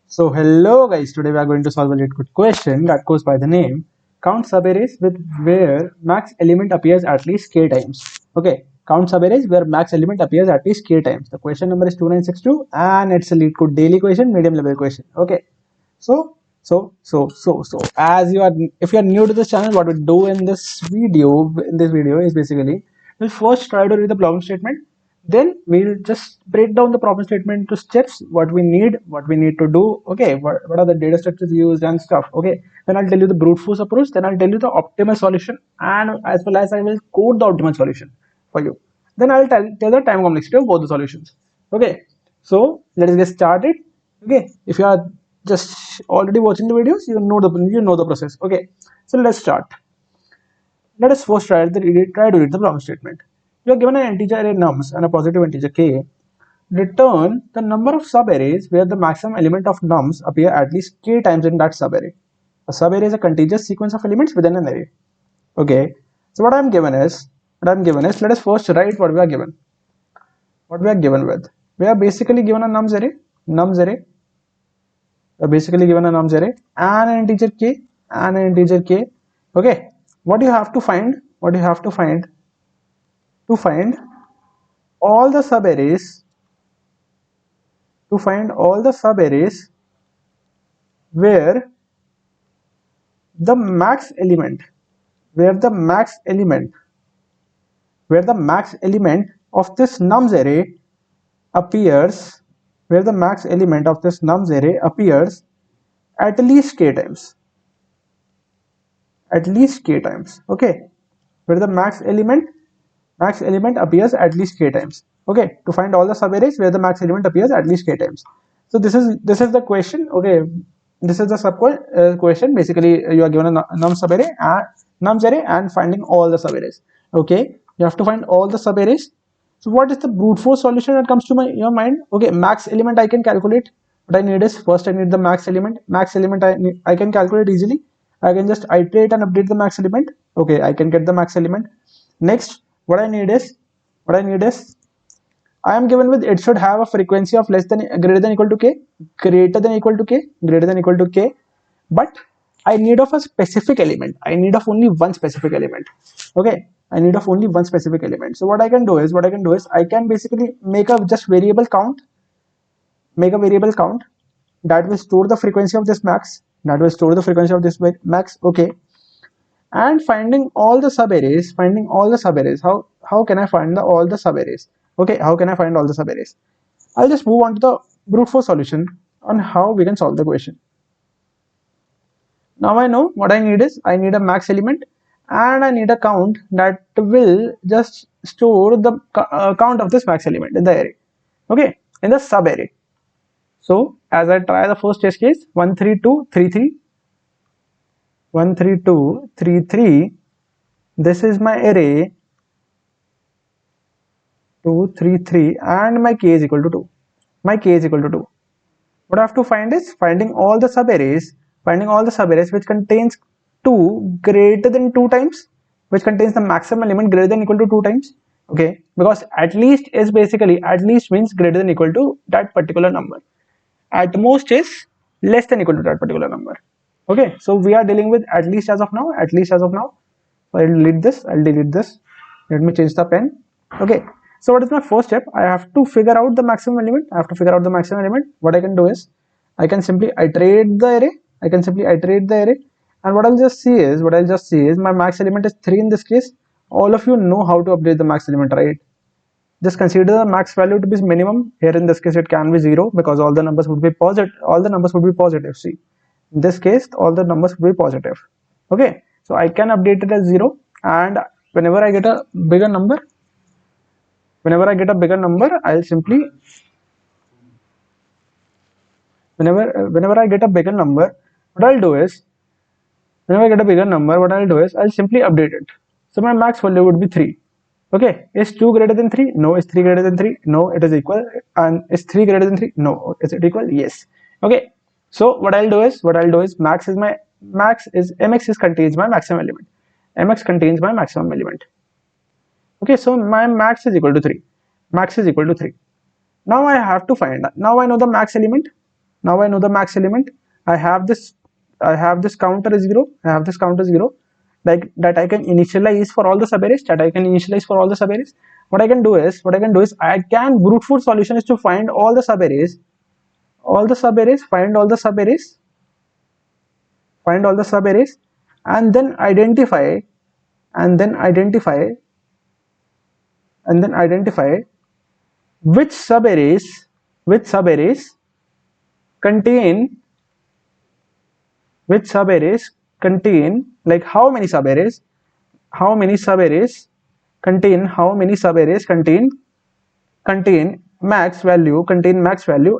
So hello guys, today we are going to solve a leetcode question that goes by the name count subarrays with where max element appears at least k times. Okay, count subarrays where max element appears at least k times. The question number is 2962 and it's a leetcode daily question, medium level question. Okay, so as you are, if you are new to this channel, what we do in this video is basically we'll first try to read the problem statement, then we'll just break down the problem statement into steps, what we need to do. Okay, what are the data structures used and stuff. Okay, then I'll tell you the brute force approach, then I'll tell you the optimal solution, and as well as I will code the optimal solution for you. Then I'll tell the time complexity of both the solutions. Okay, so let us get started. Okay, if you are just already watching the videos, you know the process. Okay, so let's start. Let us first try to read the problem statement. You are given an integer array nums and a positive integer k. Return the number of subarrays where the maximum element of nums appear at least k times in that subarray. A subarray is a contiguous sequence of elements within an array. Okay, so what I'm given is let us first write what we are given. What we are given with. We are basically given a nums array. We are basically given a nums array and an integer k. Okay, what you have to find? What you have to find? To find all the subarrays where the max element where the max element of this nums array appears at least k times. Okay, where the max element appears at least k times. Okay, to find all the subarrays where the max element appears at least k times. So this is the question. Okay, this is the sub question. Basically, you are given a nums array and finding all the subarrays. Okay, you have to find all the subarrays. So what is the brute force solution that comes to your mind? Okay, max element I can calculate. What I need is first I need the max element. I can calculate easily. I can just iterate and update the max element. Okay, I can get the max element. Next, what I need is I am given with it should have a frequency of greater than equal to k, but I need of a specific element. I need of only one specific element. Okay, I need of only one specific element. So what I can do is I can basically make a variable count that will store the frequency of this max. Okay, and finding all the subarrays. How can I find all the subarrays? Okay, how can I find all the subarrays? I'll just move on to the brute force solution on how we can solve the question. Now I know what I need is I need a max element and I need a count that will just store the count of this max element in the array. Okay, in the sub array. So as I try the first test case, 13233, 13233, this is my array 233 and my k is equal to 2. What I have to find is finding all the subarrays which contains 2 greater than 2 times, which contains the maximum element greater than equal to 2 times. Okay, because at least means greater than equal to that particular number. At most is less than equal to that particular number. Okay, so we are dealing with at least as of now. So I'll delete this. Let me change the pen. Okay, so what is my first step? I have to figure out the maximum element. What I can do is I can simply iterate the array. And what I'll just see is my max element is 3 in this case. All of you know how to update the max element, right? Just consider the max value to be minimum. Here in this case it can be 0 because all the numbers would be positive. See, in this case all the numbers would be positive. Okay, so I can update it as 0, and whenever I get a bigger number, I'll simply whenever I get a bigger number, what I'll do is I'll simply update it. So my max value would be 3. Okay, is 2 greater than 3? No. Is 3 greater than 3? No. It is equal. And is 3 greater than 3? No. Is it equal? Yes. Okay, so what I'll do is mx contains my maximum element. Okay, so my max is equal to 3. Now I have to find. Now I know the max element. Now I know the max element. I have this counter is 0. I have this counter 0, like that I can initialize for all the subarrays. What I can do is I can brute force solution is to find all the subarrays, find all the subarrays, and then identify and then identify and then identify which subarrays contain like how many subarrays contain max value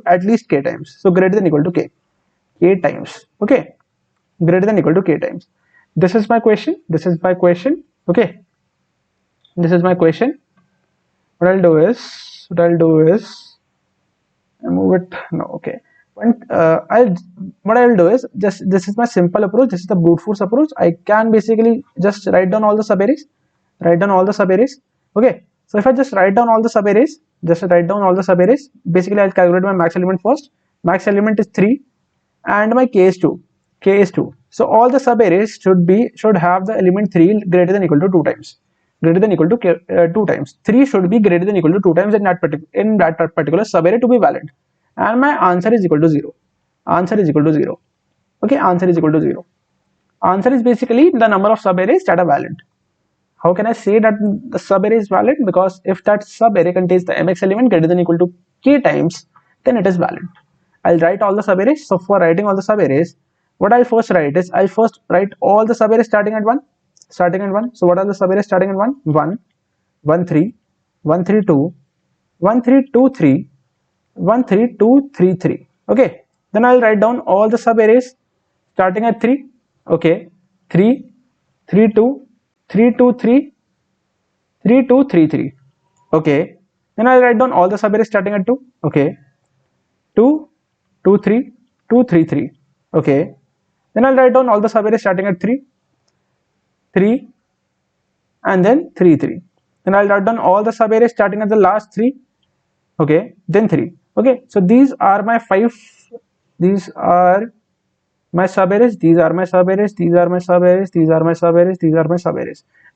at least k times, so greater than equal to k times. Okay, greater than equal to k times. This is my question. Okay, this is my question. What I'll do is I move it no. Okay, what I'll do is just, this is my simple approach, this is the brute force approach. I can basically just write down all the subarrays. Okay, so if I just write down all the subarrays, basically I'll calculate my max element first. Max element is 3 and my k is 2. So all the subarrays should have the element 3 greater than equal to 2 times. 2 times. 3 should be greater than equal to 2 times in that particular subarray to be valid. And my answer is equal to 0. Okay, answer is equal to 0. Answer is basically the number of subarrays that are valid. How can I say that the subarray is valid? Because if that subarray contains the mx element greater than equal to k times, then it is valid. I'll write all the subarrays. So for writing all the subarrays, what I'll first write is I'll first write all the subarrays starting at 1. So what are the subarrays starting at 1? 1, 1, 3, 1, 3, 2, 1, 3, 2, 3, 1, 3, 2, 3, 3. Okay, then I'll write down all the subarrays starting at 3. Okay, 3, 3, 2, 3, 2, 3, 3, 2, 3, 3. Okay, then I'll write down all the subarrays starting at 2. Okay, 2, 2, 3, 2, 3, 3. Okay, then I'll write down all the subarrays starting at 3, 3, and then 3, 3. Then I'll write down all the subarrays starting at the last 3. Okay, then 3. Okay, so these are my subarrays.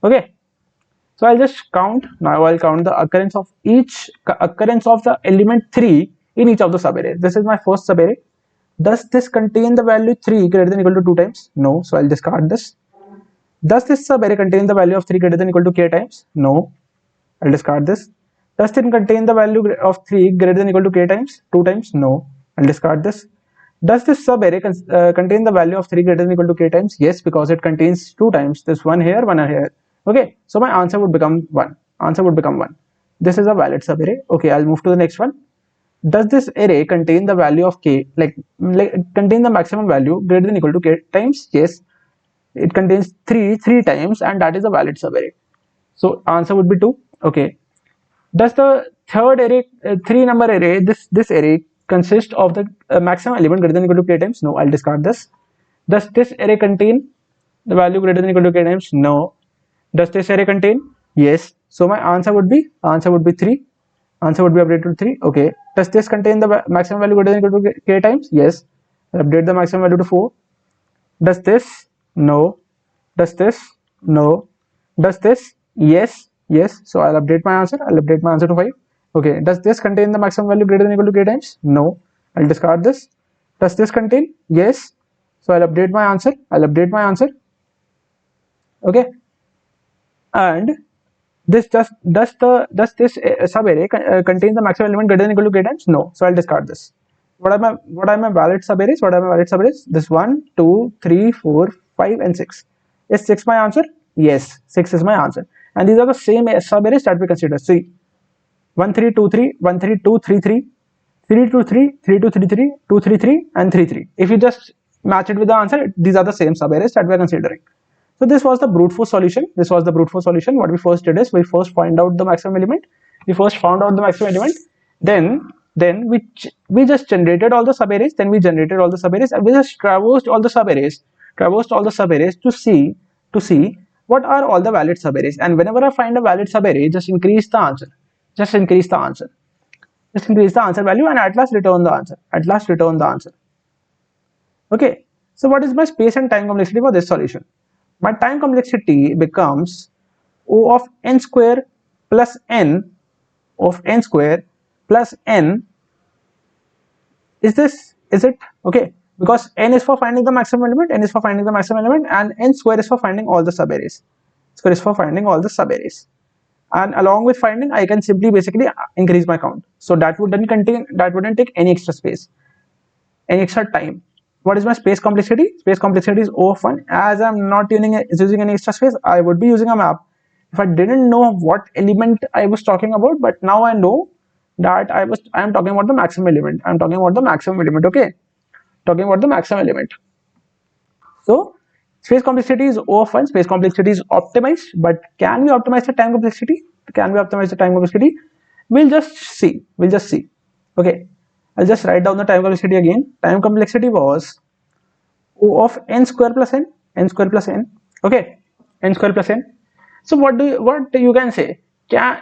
Okay, so I'll just count. Now I'll count the occurrence of the element 3 in each of the subarrays. This is my first subarray. Does this contain the value 3 greater than equal to 2 times? No, so I'll discard this. Does this subarray contain the value of 3 greater than equal to k times? No, I'll discard this. Does it contain the value of 3 greater than equal to k times? 2 times? No, I'll discard this. Does this subarray contain the value of 3 greater than equal to k times? Yes, because it contains 2 times. This one here, one here. Okay, so my answer would become 1. This is a valid subarray. Okay, I'll move to the next one. Does this array contain the value of k, like contain the maximum value greater than equal to k times? Yes, it contains 3 times, and that is a valid subarray. So answer would be 2. Okay. Does the third array, 3 number array, this array consist of the maximum element greater than equal to k times? No, I'll discard this. Does this array contain the value greater than equal to k times? No. Does this array contain? Yes. So my answer would be 3. Answer would be updated to 3. Okay. Does this contain the maximum value greater than equal to k times? Yes. I'll update the maximum value to 4. Does this? No. Does this? No. Does this? Yes. So I'll update my answer. To 5. Okay. Does this contain the maximum value greater than equal to k times? No. I'll discard this. Does this contain? Yes. So I'll update my answer. Okay. And does this subarray contain the maximum element greater than equal to k times? No. So I'll discard this. What are my valid subarrays? This 1, 2, 3, 4, 5, and 6. Is 6 my answer? Yes, 6 is my answer. And these are the same subarrays that we consider. See, 1, 3, 2, 3, 1, 3, 2, 3, 3, 3, 2, 3, 3, 2, 3, 3, 2, 3, 3, and 3, 3. If you just match it with the answer, these are the same subarrays that we are considering. So this was the brute force solution. What we first did is we first find out the maximum element. Then we just generated all the subarrays. And we just traversed all the subarrays to see what are all the valid subarrays. And whenever I find a valid subarray, just increase the answer. Just increase the answer value and at last return the answer. At last return the answer. Okay. So what is my space and time complexity for this solution? My time complexity becomes O of n square plus n of n square plus n. Is it okay? Because n is for finding the maximum element, n is for finding the maximum element, and n square is for finding all the subarrays. Square is for finding all the subarrays. And along with finding, I can simply basically increase my count. So that wouldn't take any extra space, any extra time. What is my space complexity? Space complexity is O of 1. As I'm not using any extra space, I would be using a map. If I didn't know what element I was talking about, but now I know that I am talking about the maximum element. I'm talking about the maximum element, okay? Talking about the maximum element. So space complexity is O of 1, space complexity is optimized, but can we optimize the time complexity? Can we optimize the time complexity? We'll just see. Okay, I'll just write down the time complexity again. Time complexity was O of n square plus n, okay, n square plus n. So what you can say?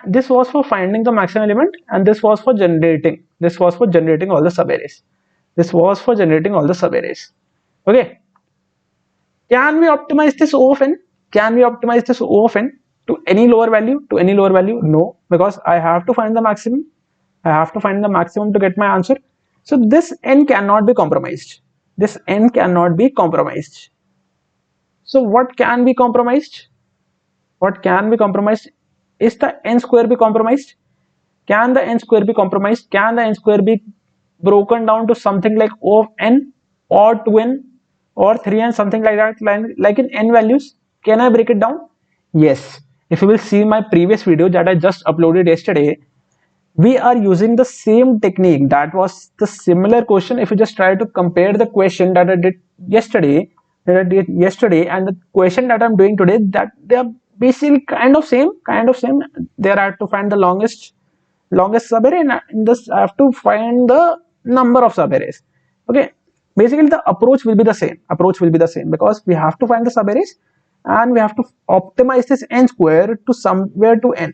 This was for finding the maximum element, and this was for generating. All the subarrays. Okay. Can we optimize this O of n? To any lower value? No, because I have to find the maximum. To get my answer. So this n cannot be compromised. So what can be compromised? Is the n square be compromised? Can the n square be compromised? Can the n square be broken down to something like O of n or 2n or 3n, something like that, like in n values? Can I break it down? Yes. If you will see my previous video that I just uploaded yesterday, we are using the same technique. That was the similar question. If you just try to compare the question that I did yesterday and the question that I'm doing today, that they are basically kind of same. There I have to find the longest subarray, and in this I have to find the number of subarrays. Okay, basically the approach will be the same. Because we have to find the subarrays and we have to optimize this n square to somewhere to n.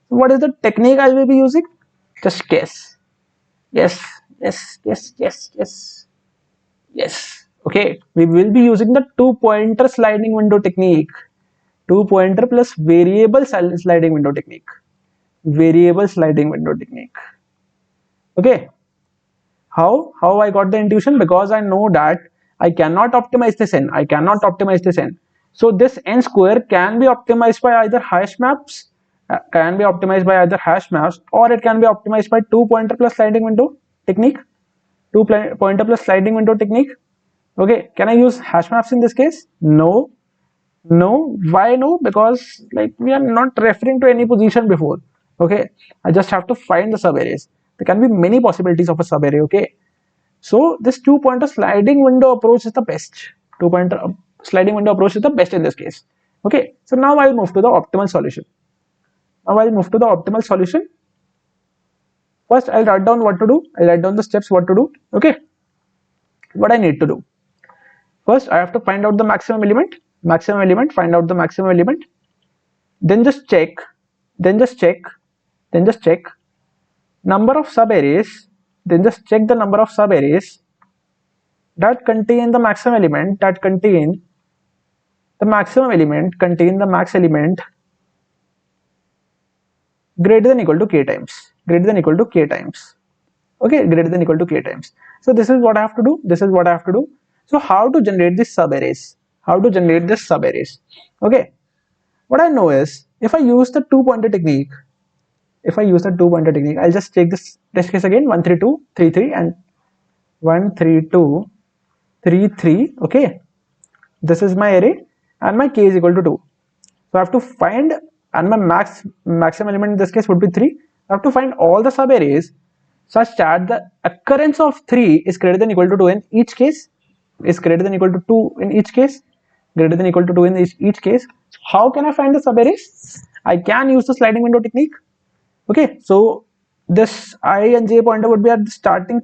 So what is the technique I will be using? Just guess. Yes. Okay, we will be using the 2-pointer sliding window technique. 2-pointer plus variable sliding window technique. Okay. How I got the intuition? Because I know that I cannot optimize this n. So this n square can be optimized by either hash maps, or it can be optimized by 2-pointer plus sliding window technique. Okay, can I use hash maps in this case? No. Why no? Because like we are not referring to any position before. Okay, I just have to find the subarrays. There can be many possibilities of a subarray. Okay, so this 2-pointer sliding window approach is the best. In this case. Okay, so now I'll move to the optimal solution. First, I'll write down what to do. I'll write down the steps what to do. Okay, what I need to do. First, I have to find out the maximum element. Find out the maximum element. Then just check. Number of subarrays. Then just check the number of subarrays that contain the maximum element. Contain the max element greater than equal to k times. Okay, greater than equal to k times. So this is what I have to do. So how to generate these subarrays? Okay, what I know is if I use the 2-pointer technique, I'll just take this case again, 1 3 2 3 3 and 1 3 2 3 3. Okay, this is my array and my k is equal to 2. So I have to find, and my maximum element in this case would be 3. I have to find all the subarrays such that the occurrence of 3 is greater than equal to 2 in each case. How can I find the subarrays? I can use the sliding window technique. Okay, so this I and j pointer would be at the starting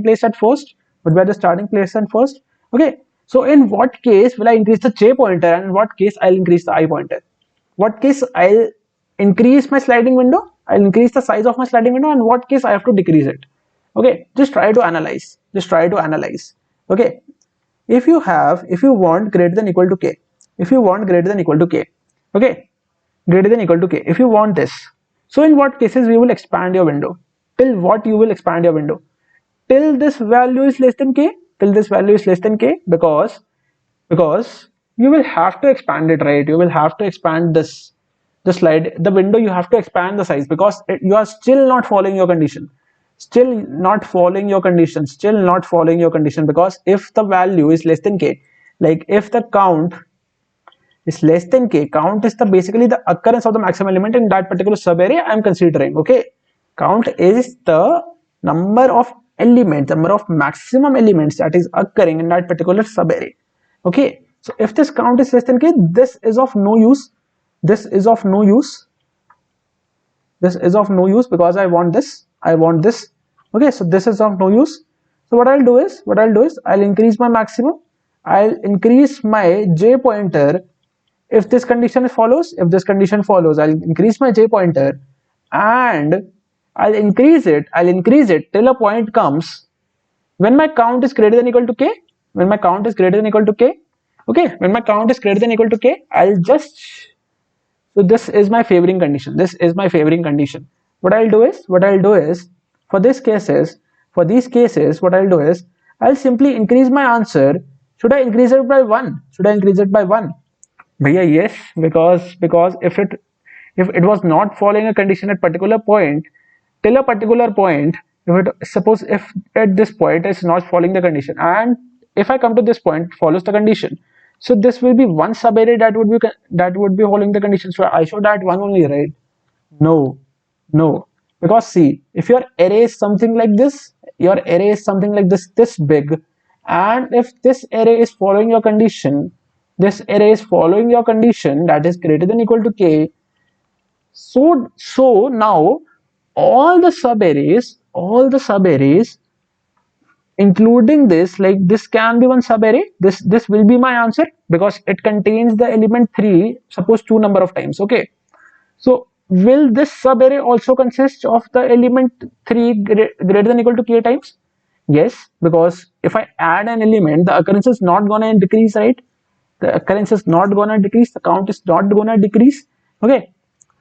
place at first. Okay, so in what case will I increase the j pointer and in what case I'll increase the I pointer? What case I'll increase my sliding window? I'll increase the size of my sliding window, and what case I have to decrease it. Okay, just try to analyze. Just try to analyze. Okay, if you want greater than equal to k, if you want greater than equal to k, okay, greater than equal to k, if you want this, so in what cases we will expand your window? Till what you will expand your window? Till this value is less than k, till this value is less than k, because you will have to expand it, right? You will have to expand this, the slide, the window, you have to expand the size, because you are still not following your condition, still not following your condition, still not following your condition. Because if the value is less than k, like if the count is less than k, count is the basically the occurrence of the maximum element in that particular subarray I am considering. Okay, count is the number of elements, number of maximum elements that is occurring in that particular subarray. Okay, so if this count is less than k, this is of no use, this is of no use, this is of no use, because I want this, I want this. Okay, so this is of no use. So what I'll do is I'll increase my maximum, I'll increase my j pointer. If this condition follows, if this condition follows, I'll increase my j pointer, and I'll increase it till a point comes when my count is greater than equal to k, when my count is greater than equal to k. Okay, when my count is greater than equal to k, I'll just, so this is my favoring condition, this is my favoring condition. What I'll do is for these cases, what I'll do is I'll simply increase my answer. Should I increase it by 1? Should I increase it by 1? Bhaiya, yes, because if it was not following a condition at particular point, till a particular point, if it, suppose if at this point it's not following the condition, and if I come to this point follows the condition, so this will be one subarray that would be following the condition. So I should add one only, right? No, no, because see, if your array is something like this, your array is something like this big, and if this array is following your condition, this array is following your condition that is greater than equal to k. So now all the subarrays including this, like this can be one subarray, this will be my answer, because it contains the element 3, suppose 2 number of times. Okay, so will this subarray also consist of the element 3 greater than equal to k times? Yes, because if I add an element, the occurrence is not gonna decrease, right? The occurrence is not gonna decrease, the count is not gonna decrease. Okay,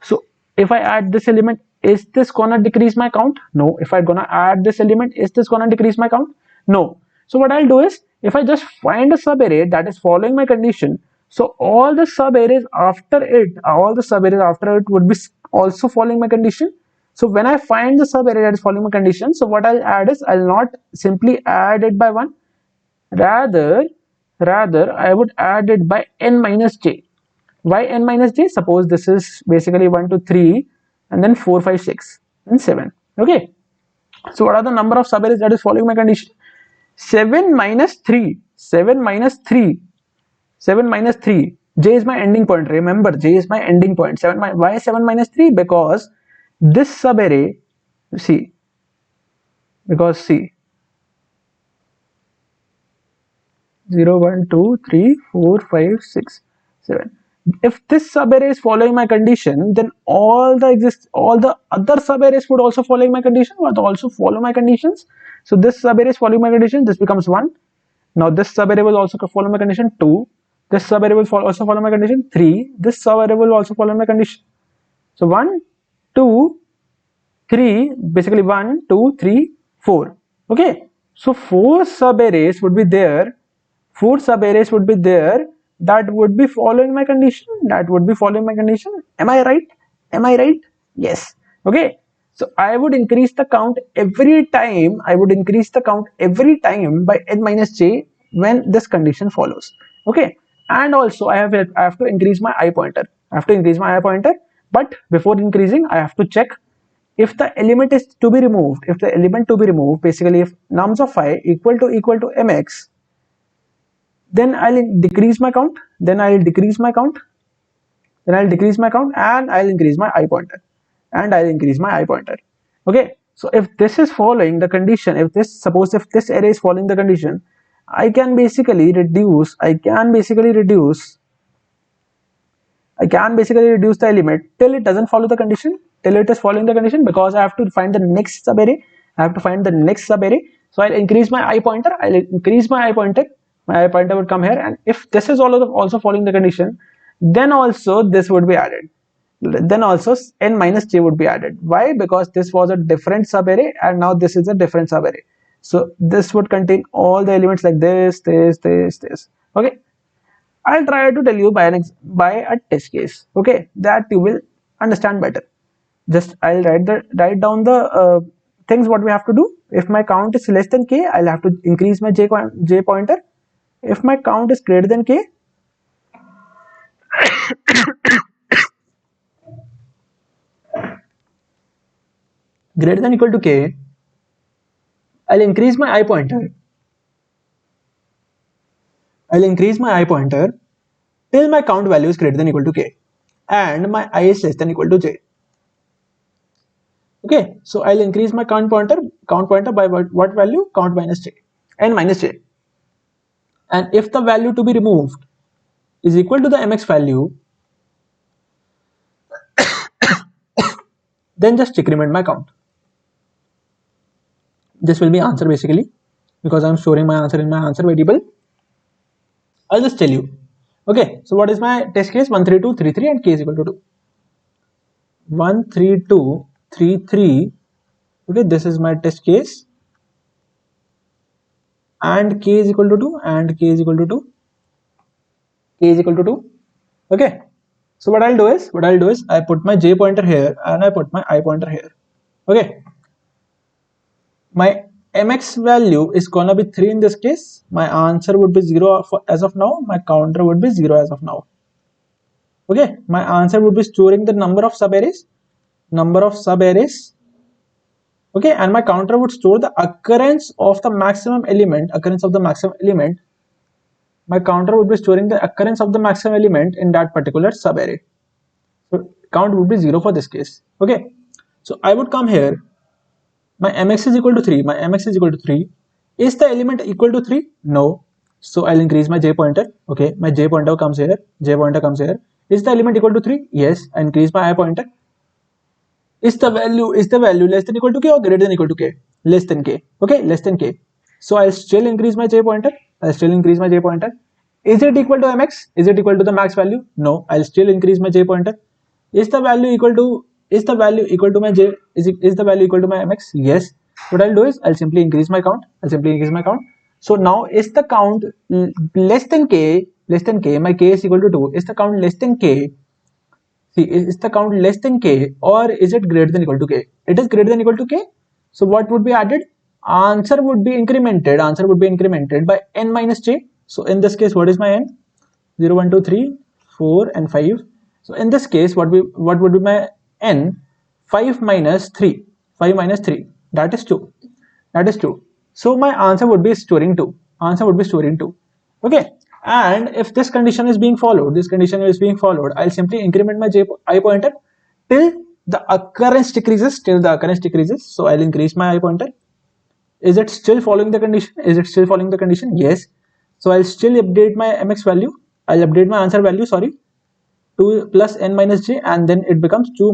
so if I add this element, is this gonna decrease my count? No. If I gonna add this element, is this gonna decrease my count? No. So what I'll do is, if I just find a subarray that is following my condition, so all the subarrays after it would be also following my condition. So when I find the subarray that is following my condition, so what I'll add is, I'll not simply add it by 1, rather I would add it by n minus j. Why n minus j? Suppose this is basically 1 to 3 and then 4 5 6 and 7. Okay, so what are the number of subarrays that is following my condition? 7 minus 3, 7 minus 3, 7 minus 3. J is my ending point, remember, j is my ending point. Why 7 minus 3? Because this subarray, see, because see, 0 1 2 3 4 5 6 7. If this subarray is following my condition, then all the other subarrays would also following my condition, would also follow my conditions. So this subarray is following my condition, this becomes 1. Now this subarray will also follow my condition 2. This subarray will also follow my condition 3. This subarray will also follow my condition. So 1 2 3, basically 1 2 3 4. Okay, so 4 subarrays would be there, 4 subarrays would be there that would be following my condition, that would be following my condition. Am I right? Am I right? Yes. Okay, so I would increase the count every time, I would increase the count every time by n minus j when this condition follows. Okay, and also I have to increase my I pointer, I have to increase my I pointer, but before increasing I have to check if the element is to be removed, if the element to be removed, basically if nums of I equal to mx, then I'll decrease my count, then I'll decrease my count, then I'll decrease my count, and I'll increase my I pointer, and I'll increase my I pointer. Okay, so if this is following the condition, if this array is following the condition, I can basically reduce the element till it doesn't follow the condition. till it is following the condition, because I have to find the next subarray. I have to find the next subarray. So I'll increase my I pointer. I'll increase my I pointer. My I pointer would come here, and if this is also following the condition, then also this would be added. Then also n minus j would be added. Why? Because this was a different subarray, and now this is a different subarray. So this would contain all the elements like this. Okay. I'll try to tell you by a test case, okay, that you will understand better. Just I'll write down the things what we have to do. If my count is less than k, I'll have to increase my j pointer. If my count is greater than k, greater than equal to k, I'll increase my I pointer. I'll increase my I pointer till my count value is greater than equal to k, and my I is less than equal to j. Okay, so I'll increase my count pointer by what value? Count minus j, n minus j. And if the value to be removed is equal to the mx value, then just decrement my count. This will be answer basically, because I'm storing my answer in my answer variable. I'll just tell you. Okay, so what is my test case? 1 3 2 3 3 and k is equal to 2. 1 3 2 3 3. Okay, this is my test case, and k is equal to 2, and k is equal to 2, k is equal to 2. Okay, so what I'll do is I put my j pointer here and I put my I pointer here. Okay, my mx value is gonna be 3 in this case. My answer would be 0 as of now. My counter would be 0 as of now. Okay, my answer would be storing the number of subarrays. Okay, and my counter would store the occurrence of the maximum element. My counter would be storing the occurrence of the maximum element in that particular subarray. So count would be 0 for this case. Okay, so I would come here. My mx is equal to 3. My mx is equal to 3. Is the element equal to 3? No. So I'll increase my j pointer. Okay, my j pointer comes here. Is the element equal to 3? Yes. I increase my I pointer. Is the value less than equal to k or greater than equal to k? Less than k. Okay, less than k. So I'll still increase my j pointer. Is it equal to mx? Is it equal to the max value? No. I'll still increase my j pointer. Is the value equal to my j? Is the value equal to my mx? Yes. What I'll do is I'll simply increase my count. So now is the count less than k? My k is equal to 2. Is the count less than k? See, is the count less than k, or is it greater than equal to k? It is greater than equal to k. So what would be added? Answer would be incremented by n minus j. So in this case, what is my n? 0 1 2 3 4 and 5. So in this case, what would be my n? 5 minus 3. That is 2. So my answer would be storing 2. Okay. And if this condition is being followed, I'll simply increment my I pointer till the occurrence decreases. So I'll increase my I pointer. Is it still following the condition? Yes. So I'll still update my mx value. I'll update my answer value, 2 plus n minus j, and then it becomes 2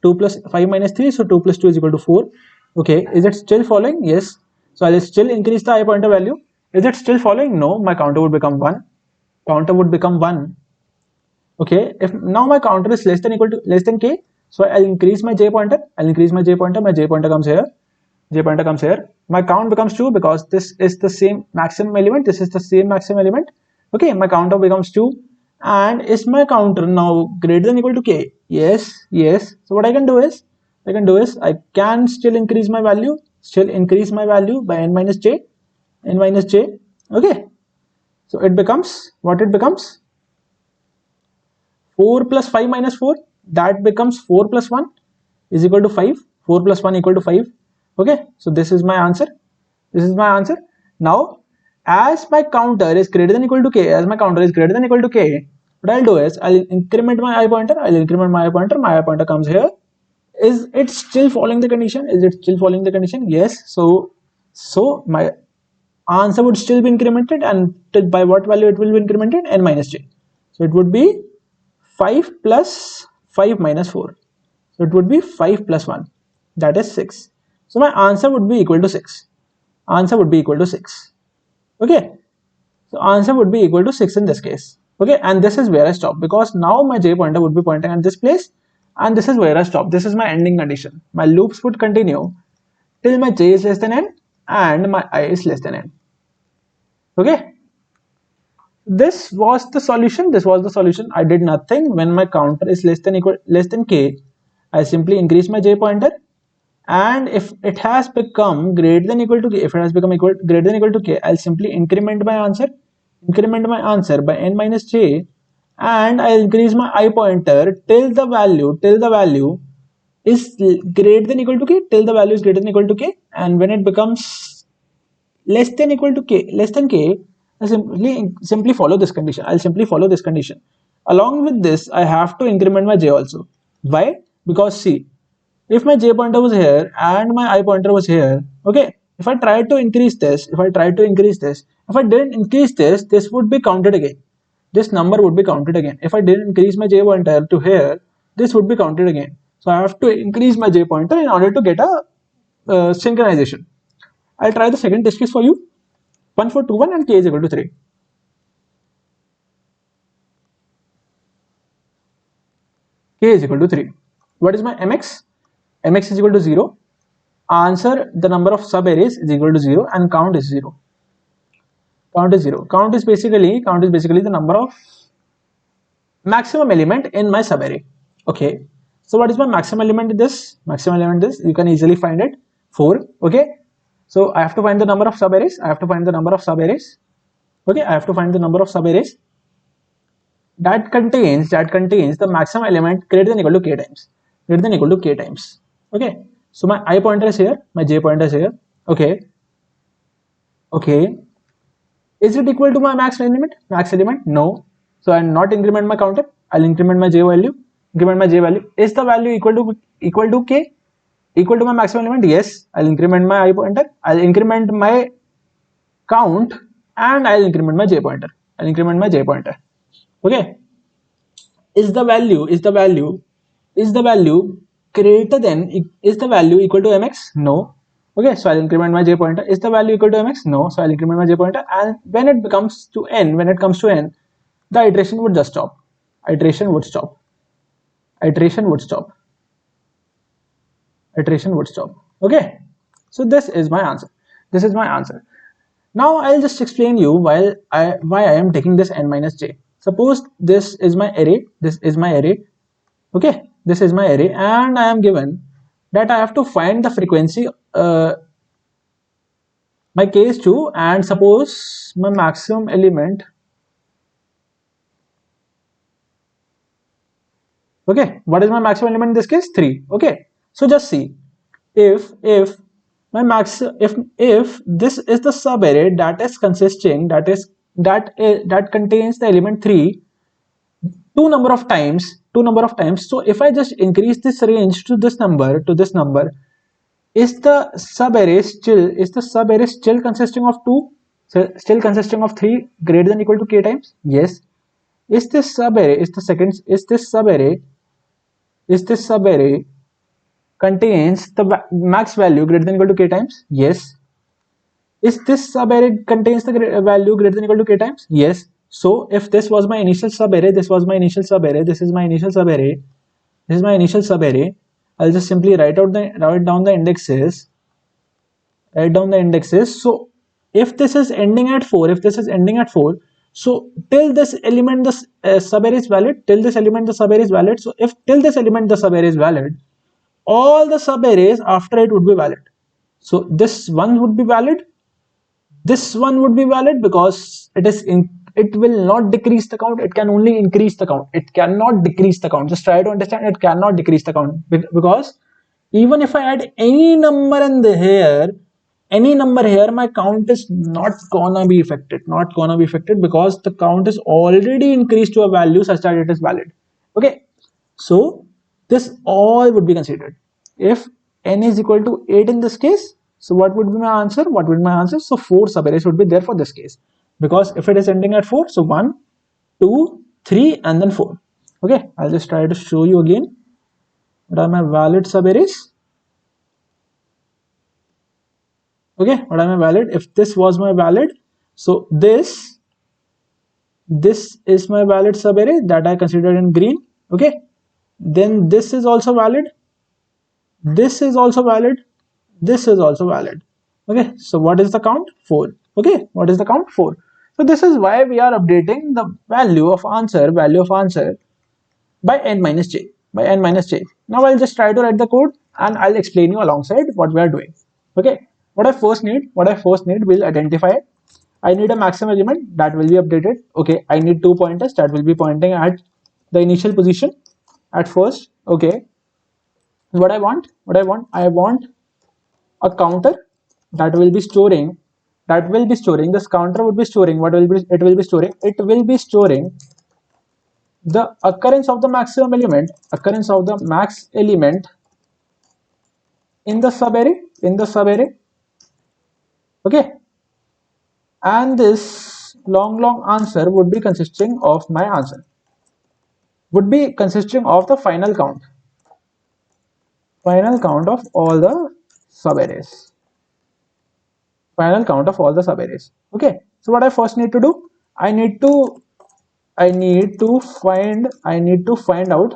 plus 5 minus 3. So 2 plus 2 is equal to 4. Okay, is it still following? Yes. So I'll still increase the I pointer value. Is it still following? No. My counter would become 1. Okay, if now my counter is less than k, so I'll increase my j pointer. My j pointer comes here. My count becomes 2 because this is the same maximum element. Okay, my counter becomes 2. And is my counter now greater than equal to k? Yes. So what I can do is I can still increase my value by n minus j. Okay, so it becomes 4 plus 5 minus 4. That becomes 4 plus 1 is equal to 5. 4 plus 1 equal to 5. Okay, so this is my answer. Now, as my counter is greater than equal to k, what I'll do is I'll increment my I pointer. My I pointer comes here. Is it still following the condition? Yes. So my answer would still be incremented, and by what value it will be incremented? N minus j. So it would be 5 plus 5 minus 4. So it would be 5 plus 1, that is 6. So my answer would be equal to 6. Answer would be equal to 6. Okay. So answer would be equal to 6 in this case. Okay, and this is where I stop, because now my j pointer would be pointing at this place, and this is where I stop. This is my ending condition. My loops would continue till my j is less than n and my I is less than n. Okay, this was the solution. This was the solution. I did nothing. When my counter is less than k, I simply increase my j pointer, and if it has become greater than equal to k, if it has become greater than equal to k, I'll simply increment my answer by n minus j, and I'll increase my I pointer till the value is greater than equal to k, till the value is greater than equal to k, and when it becomes less than equal to k, less than k, I simply follow this condition. I'll simply follow this condition. Along with this, I have to increment my j also. Why? Because see, if my j pointer was here and my I pointer was here, okay, if I try to increase this, if I didn't increase this, this would be counted again. This number would be counted again. If I didn't increase my j pointer to here, this would be counted again. So I have to increase my j pointer in order to get a synchronization. I'll try the second test case for you. 1 4 2 1 and k is equal to 3. K is equal to 3. What is my mx? Mx is equal to 0. Answer, the number of subarrays is equal to 0 and count is 0. Count is 0. Count is basically the number of maximum element in my subarray. Okay. So what is my maximum element in this? Maximum element is, you can easily find it, 4. Okay. So I have to find the number of subarrays. Okay, I have to find the number of subarrays that contains the maximum element greater than equal to k times. Okay. So my I pointer is here, my j pointer is here. Okay. Is it equal to my max element? No. So I'll not increment my counter. I'll increment my j value. Is the value equal to k? Equal to my maximum element? Yes. I'll increment my I pointer. I'll increment my count, and I'll increment my j pointer. Okay. Is the value equal to mx? No. Okay, so I'll increment my j pointer. Is the value equal to mx? No. So I'll increment my j pointer, and when it comes to n, the iteration would just stop. Iteration would stop. Okay. So this is my answer. Now I'll just explain you why I am taking this n minus j. Suppose this is my array. Okay, this is my array, and I am given that I have to find the frequency. My k is 2, and suppose my maximum element. Okay, what is my maximum element in this case? 3. Okay, so just see, if my max, if this is the subarray that contains the element 3 two number of times. So if I just increase this range to this number, is the subarray still consisting of 2? Still consisting of 3 greater than equal to k times? Yes. Is this subarray contains the max value greater than equal to k times? Yes. Is this subarray contains the value greater than equal to k times? Yes. So if this was my initial subarray, this is my initial subarray, I'll just simply write down the indexes. So if this is ending at 4, so till this element the subarray is valid. So if till this element the subarray is valid, all the subarrays after it would be valid. So this one would be valid. This one would be valid because it will not decrease the count. It can only increase the count. It cannot decrease the count. Just try to understand. It cannot decrease the count, because even if I add any number in here, my count is not gonna be affected. Because the count is already increased to a value such that it is valid. Okay. So this all would be considered. If n is equal to 8 in this case, so what would be my answer? So 4 subarrays would be there for this case, because if it is ending at 4, so 1, 2, 3 and then 4. Okay, I'll just try to show you again. What are my valid subarrays? Okay, what are my valid? If this was my valid, so this is my valid subarray that I considered in green. Okay, then this is also valid, this is also valid, this is also valid. Okay, so what is the count? 4. Okay, what is the count? 4. So this is why we are updating the value of answer by n minus j, by n minus j. Now I'll just try to write the code and I'll explain you alongside what we are doing. Okay, what I first need will identify. I need a maximum element that will be updated. Okay, I need 2 pointers that will be pointing at the initial position at first. Okay, I want a counter that will be storing, this counter would be storing, what will be it will be storing, it will be storing the occurrence of the maximum element, max element in the subarray. Okay, and this long answer would be consisting of the final count of all the subarrays, okay. So what I first need to do, i need to I need to find out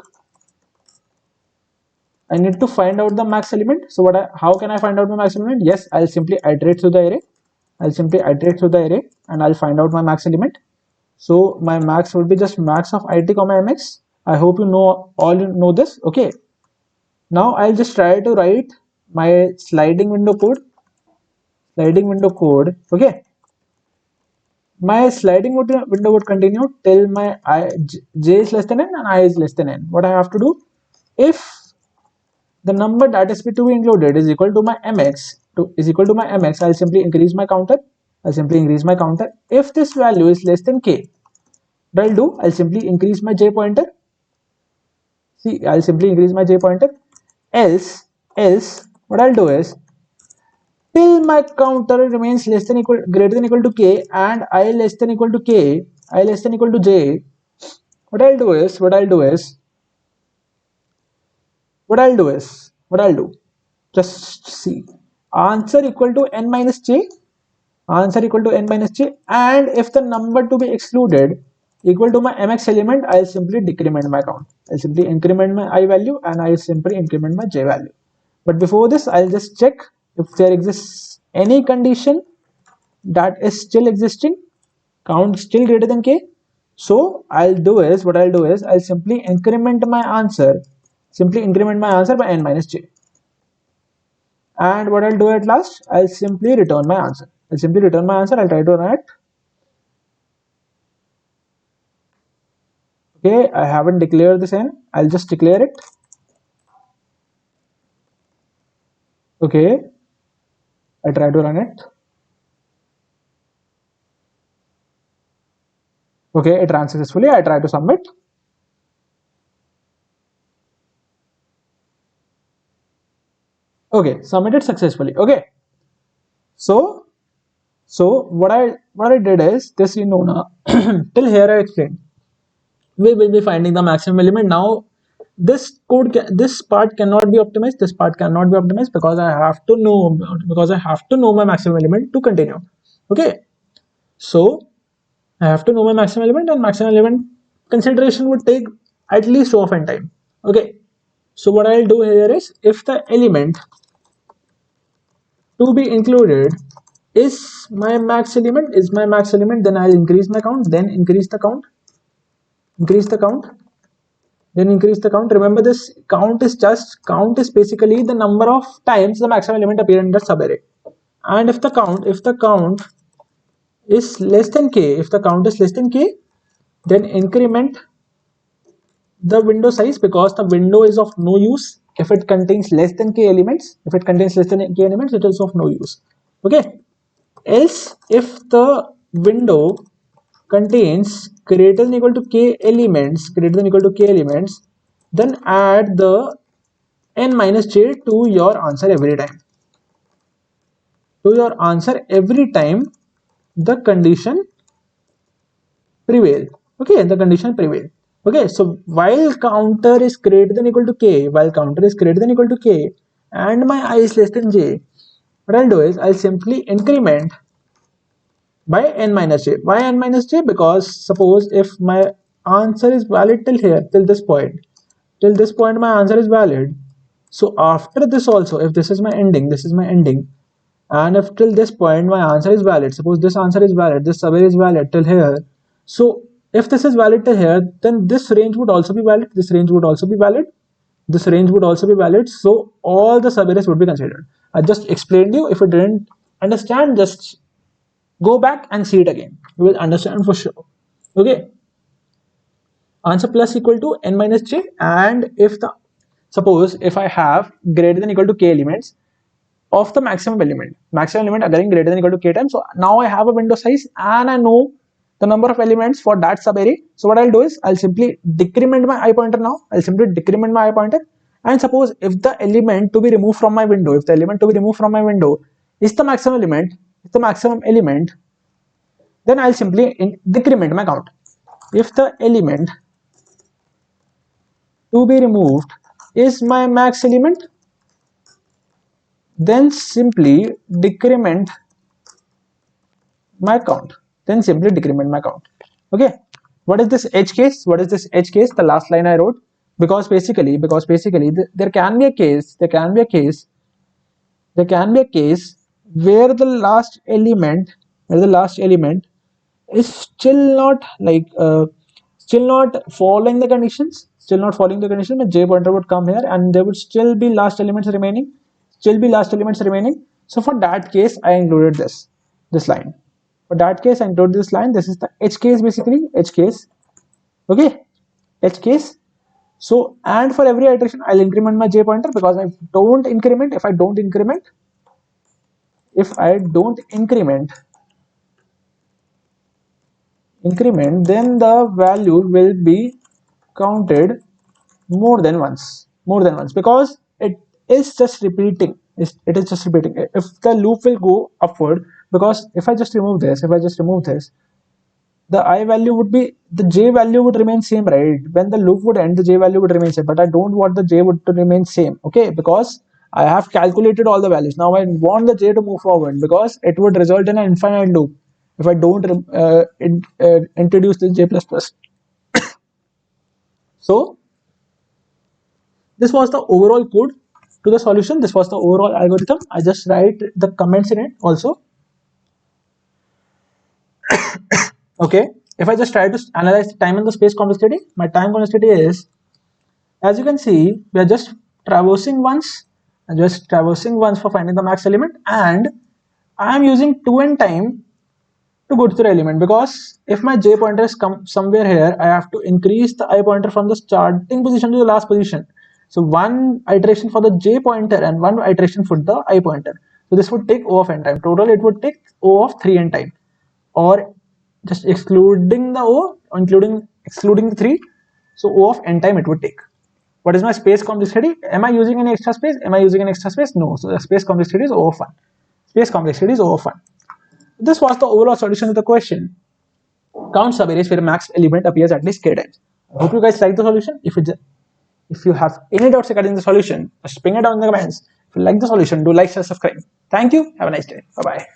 the max element. So how can I find out my max element? Yes, I'll simply iterate through the array. And I'll find out my max element. So my max would be just max of it comma mx. I hope you know this. Okay. Now I'll just try to write my sliding window code. Okay. My sliding window would continue till my j is less than n and I is less than n. What I have to do, if the number that is to be included is equal to my mx, I'll simply increase my counter. If this value is less than k, what I'll do, I'll simply increase my j pointer. Else what I'll do is, till my counter remains greater than equal to k and I less than equal to j, what I'll do just see, answer equal to n minus j, and if the number to be excluded equal to my mx element, I'll simply decrement my count. I'll simply increment my I value and I'll simply increment my j value. But before this, I'll just check if there exists any condition that is still existing, count still greater than k. So I'll simply increment my answer by n minus j. And what I'll do at last, I'll simply return my answer. I'll try to run it. Okay, I haven't declared this n. I'll just declare it. Okay, I try to run it. Okay, it ran successfully. I try to submit. Okay, submitted successfully. Okay, so what I did is this, now till here I explained. We will be finding the maximum element. Now this part cannot be optimized. Because I have to know my maximum element to continue. Okay, so I have to know my maximum element, and maximum element consideration would take at least O of n time. Okay, so what I'll do here is, if the element to be included is my max element, then I'll increase my count, then increase the count, Remember, this count is basically the number of times the maximum element appear in the subarray. And if the count is less than k, then increment the window size, because the window is of no use if it contains less than k elements. It is of no use. Okay, else if the window contains greater than equal to k elements, then add the n minus j to your answer every time. The condition prevail. Okay, the condition prevail. Okay, so while counter is greater than equal to k, while counter is greater than equal to k, and my I is less than j, what I'll do is I'll simply increment by n minus j. Why n minus j? Because suppose if my answer is valid till here, till this point my answer is valid. So after this also, if this is my ending, this is my ending, and if till this point my answer is valid, suppose this answer is valid, this survey is valid till here. So if this is valid till here, then this range would also be valid, this range would also be valid, this range would also be valid. So all the surveys would be considered. I just explained you. If you didn't understand, just go back and see it again. You will understand for sure. Okay. Answer plus equal to n minus j, and if the suppose if I have greater than equal to k elements of the maximum element again greater than equal to k times. So now I have a window size and I know the number of elements for that subarray. So what I'll do is I'll simply decrement my I pointer now. I'll simply decrement my I pointer, and suppose if the element to be removed from my window, if the element to be removed from my window is the maximum element, then I'll simply decrement my count. If the element to be removed is my max element, then simply decrement my count. Okay, what is this edge case? The last line I wrote, because basically there can be a case where the last element is still not following the conditions, the j pointer would come here and there would still be last elements remaining, so for that case I included this line. This is the edge case, basically edge case. Okay, edge case. So and for every iteration I'll increment my j pointer, because if I don't increment, then the value will be counted more than once, because it is just repeating. If the loop will go upward, because if I just remove this, the I value would be, the j value would remain same, right? When the loop would end, the j value would remain same, but I don't want the j would to remain same. Okay, because I have calculated all the values. Now I want the j to move forward, because it would result in an infinite loop if I don't introduce this j plus plus. So this was the overall code to the solution. This was the overall algorithm. I just write the comments in it also. Okay, if I just try to analyze the time and the space complexity, my time complexity is, as you can see, we are just traversing once for finding the max element, and I am using 2n time to go to the element, because if my j pointer is come somewhere here, I have to increase the I pointer from the starting position to the last position. So one iteration for the j pointer and one iteration for the I pointer. So this would take O of n time. Total it would take O of 3n time, or just excluding the O, excluding the 3, so O of n time it would take. What is my space complexity? Am I using any extra space? No. So the space complexity is O of 1. This was the overall solution to the question. Count subarrays where max element appears at least k times. I hope you guys like the solution. If you have any doubts regarding the solution, just ping it down in the comments. If you like the solution, do like, share, subscribe. Thank you. Have a nice day. Bye bye.